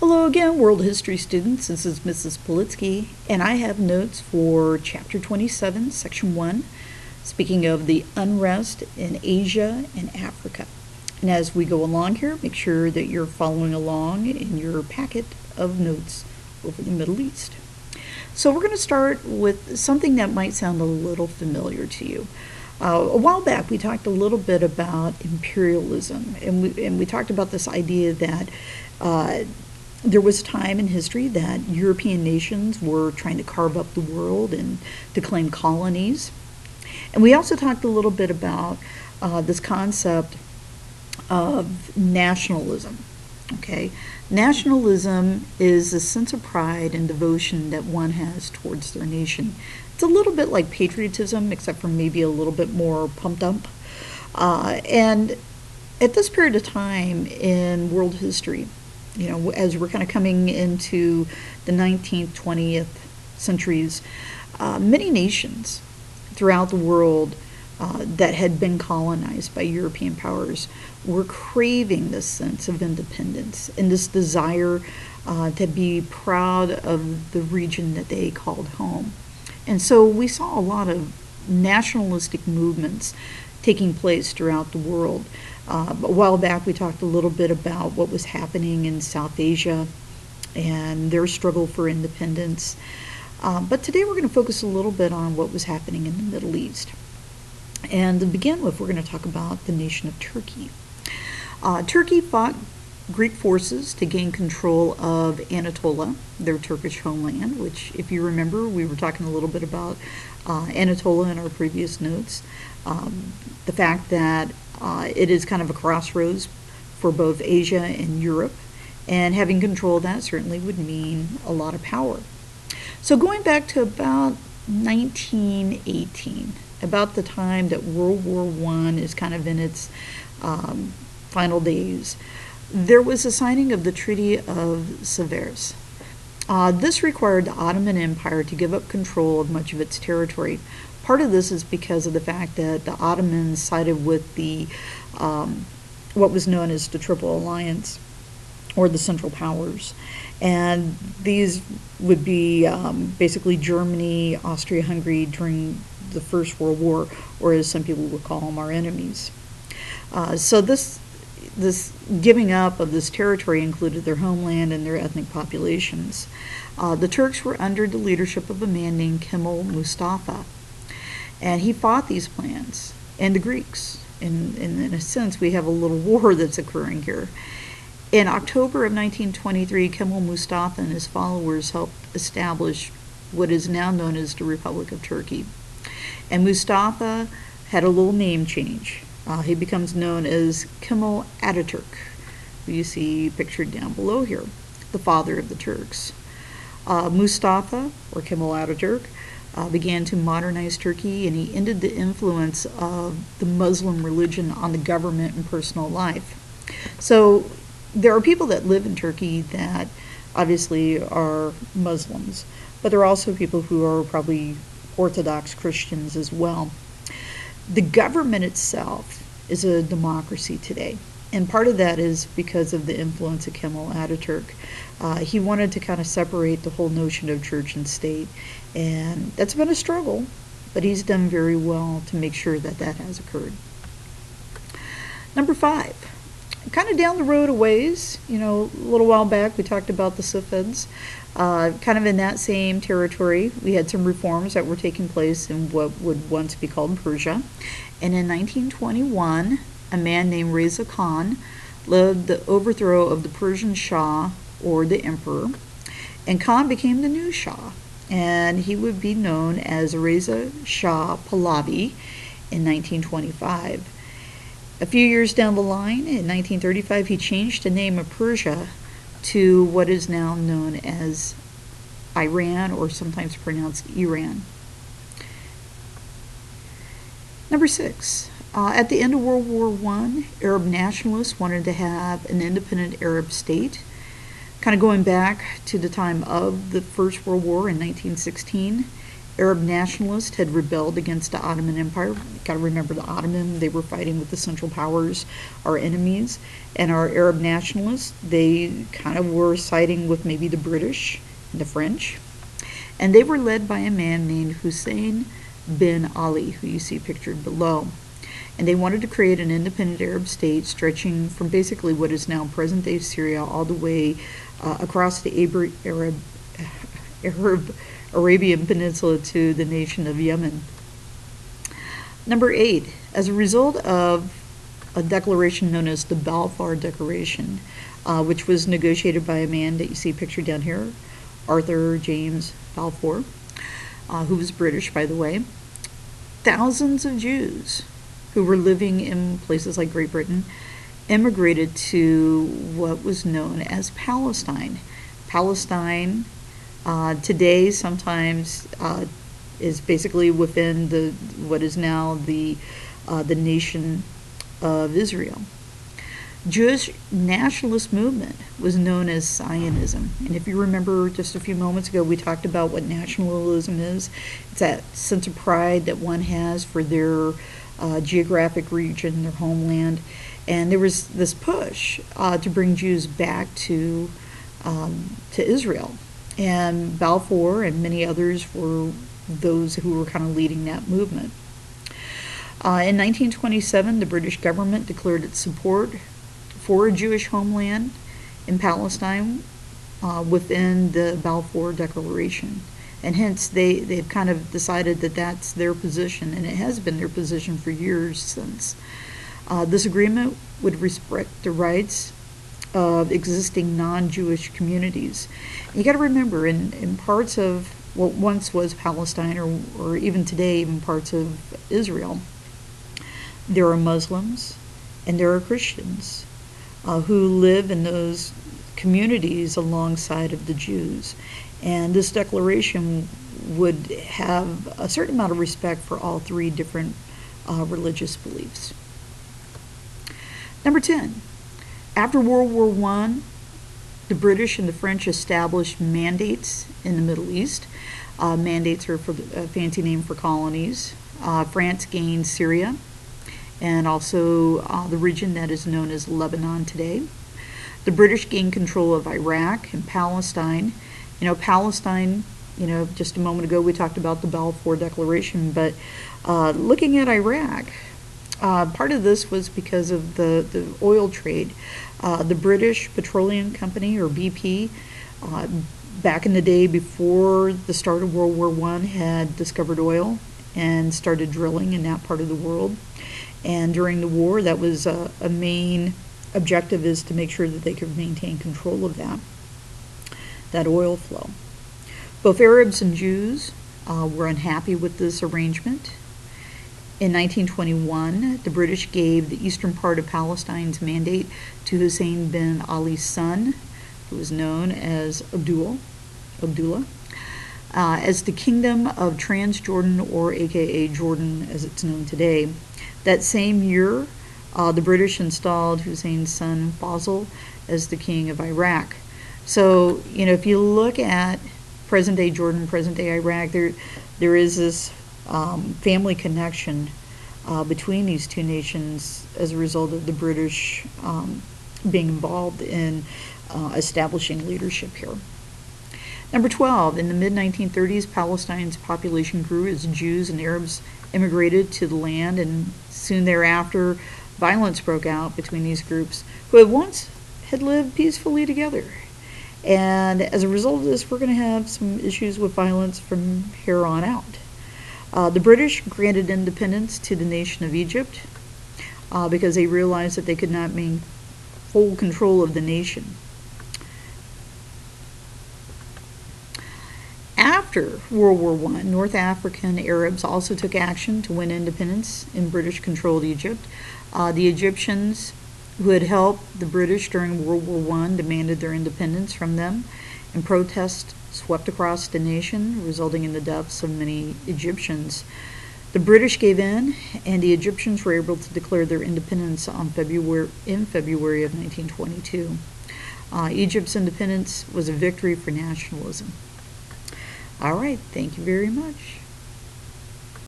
Hello again, world history students. This is Mrs. Politsky, and I have notes for Chapter 27, Section 1, speaking of the unrest in Asia and Africa. And as we go along here, make sure that you're following along in your packet of notes over the Middle East. So we're going to start with something that might sound a little familiar to you. A while back, we talked a little bit about imperialism, and we talked about this idea that there was a time in history that European nations were trying to carve up the world and to claim colonies. And we also talked a little bit about this concept of nationalism. Okay, nationalism is a sense of pride and devotion that one has towards their nation. It's a little bit like patriotism, except for maybe a little bit more pumped up. And at this period of time in world history, you know, as we're kind of coming into the 19th, 20th centuries, many nations throughout the world that had been colonized by European powers were craving this sense of independence and this desire to be proud of the region that they called home. And so we saw a lot of nationalistic movements taking place throughout the world. A while back we talked a little bit about what was happening in South Asia and their struggle for independence. But today we're going to focus a little bit on what was happening in the Middle East. And to begin with, we're going to talk about the nation of Turkey. Turkey fought Greek forces to gain control of Anatolia, their Turkish homeland, which, if you remember, we were talking a little bit about Anatolia in our previous notes. The fact that it is kind of a crossroads for both Asia and Europe, and having control of that certainly would mean a lot of power. So going back to about 1918, about the time that World War I is kind of in its final days, there was a signing of the Treaty of Sevres. This required the Ottoman Empire to give up control of much of its territory. Part of this is because of the fact that the Ottomans sided with the what was known as the Triple Alliance, or the Central Powers. And these would be basically Germany, Austria-Hungary during the First World War, or as some people would call them, our enemies. So this giving up of this territory included their homeland and their ethnic populations. The Turks were under the leadership of a man named Kemal Mustafa, and he fought these plans, and the Greeks. In a sense, we have a little war that's occurring here. In October of 1923, Kemal Mustafa and his followers helped establish what is now known as the Republic of Turkey. And Mustafa had a little name change. He becomes known as Kemal Ataturk, who you see pictured down below here, the father of the Turks. Mustafa, or Kemal Ataturk, began to modernize Turkey, and he ended the influence of the Muslim religion on the government and personal life. So there are people that live in Turkey that obviously are Muslims, but there are also people who are probably Orthodox Christians as well. The government itself is a democracy today, and part of that is because of the influence of Kemal Ataturk. He wanted to kind of separate the whole notion of church and state, and that's been a struggle, but he's done very well to make sure that that has occurred. Number 5. Kind of down the road a ways, you know, a little while back we talked about the Safavids. Kind of in that same territory, we had some reforms that were taking place in what would once be called Persia. And in 1921, a man named Reza Khan led the overthrow of the Persian Shah, or the emperor, and Khan became the new Shah. And he would be known as Reza Shah Pahlavi in 1925. A few years down the line, in 1935, he changed the name of Persia to what is now known as Iran, or sometimes pronounced Iran. Number 6. At the end of World War I, Arab nationalists wanted to have an independent Arab state. Kind of going back to the time of the First World War in 1916, Arab nationalists had rebelled against the Ottoman Empire. You've got to remember the Ottoman, they were fighting with the Central Powers, our enemies. And our Arab nationalists, they kind of were siding with maybe the British and the French. And they were led by a man named Hussein bin Ali, who you see pictured below. And they wanted to create an independent Arab state stretching from basically what is now present-day Syria all the way across the Arabian Peninsula to the nation of Yemen. Number 8, as a result of a declaration known as the Balfour Declaration, which was negotiated by a man that you see pictured down here, Arthur James Balfour, who was British, by the way, thousands of Jews who were living in places like Great Britain immigrated to what was known as Palestine. Palestine today sometimes is basically within what is now the nation of Israel. Jewish nationalist movement was known as Zionism. And if you remember just a few moments ago, we talked about what nationalism is. It's that sense of pride that one has for their geographic region, their homeland. And there was this push to bring Jews back to Israel. And Balfour and many others were those who were kind of leading that movement. In 1927, the British government declared its support for a Jewish homeland in Palestine within the Balfour Declaration. And hence, they've kind of decided that that's their position, and it has been their position for years since. This agreement would respect the rights of existing non-Jewish communities. You got to remember, in parts of what once was Palestine, or even today, even parts of Israel, there are Muslims and there are Christians who live in those communities alongside of the Jews. And this declaration would have a certain amount of respect for all three different religious beliefs. Number 10, after World War I, the British and the French established mandates in the Middle East. Mandates are for a fancy name for colonies. France gained Syria and also the region that is known as Lebanon today. The British gained control of Iraq and Palestine. Palestine, just a moment ago we talked about the Balfour Declaration, but looking at Iraq, part of this was because of the oil trade. The British Petroleum Company, or BP, back in the day before the start of World War I, had discovered oil and started drilling in that part of the world. And during the war, that was a main objective, is to make sure that they could maintain control of that oil flow. Both Arabs and Jews were unhappy with this arrangement. In 1921, the British gave the eastern part of Palestine's mandate to Hussein bin Ali's son, who was known as Abdullah, as the Kingdom of Transjordan, or aka Jordan as it's known today. That same year, the British installed Hussein's son Faisal as the king of Iraq. So, if you look at present-day Jordan, present-day Iraq, there is this family connection between these two nations as a result of the British being involved in establishing leadership here. Number 12, in the mid-1930s, Palestine's population grew as Jews and Arabs immigrated to the land, and soon thereafter, violence broke out between these groups who had lived peacefully together. And as a result of this, we're going to have some issues with violence from here on out. The British granted independence to the nation of Egypt because they realized that they could not maintain full control of the nation. After World War I, North African Arabs also took action to win independence in British-controlled Egypt. The Egyptians, who had helped the British during World War I, demanded their independence from them, and protests swept across the nation, resulting in the deaths of many Egyptians. The British gave in, and the Egyptians were able to declare their independence in February of 1922. Egypt's independence was a victory for nationalism. All right, thank you very much.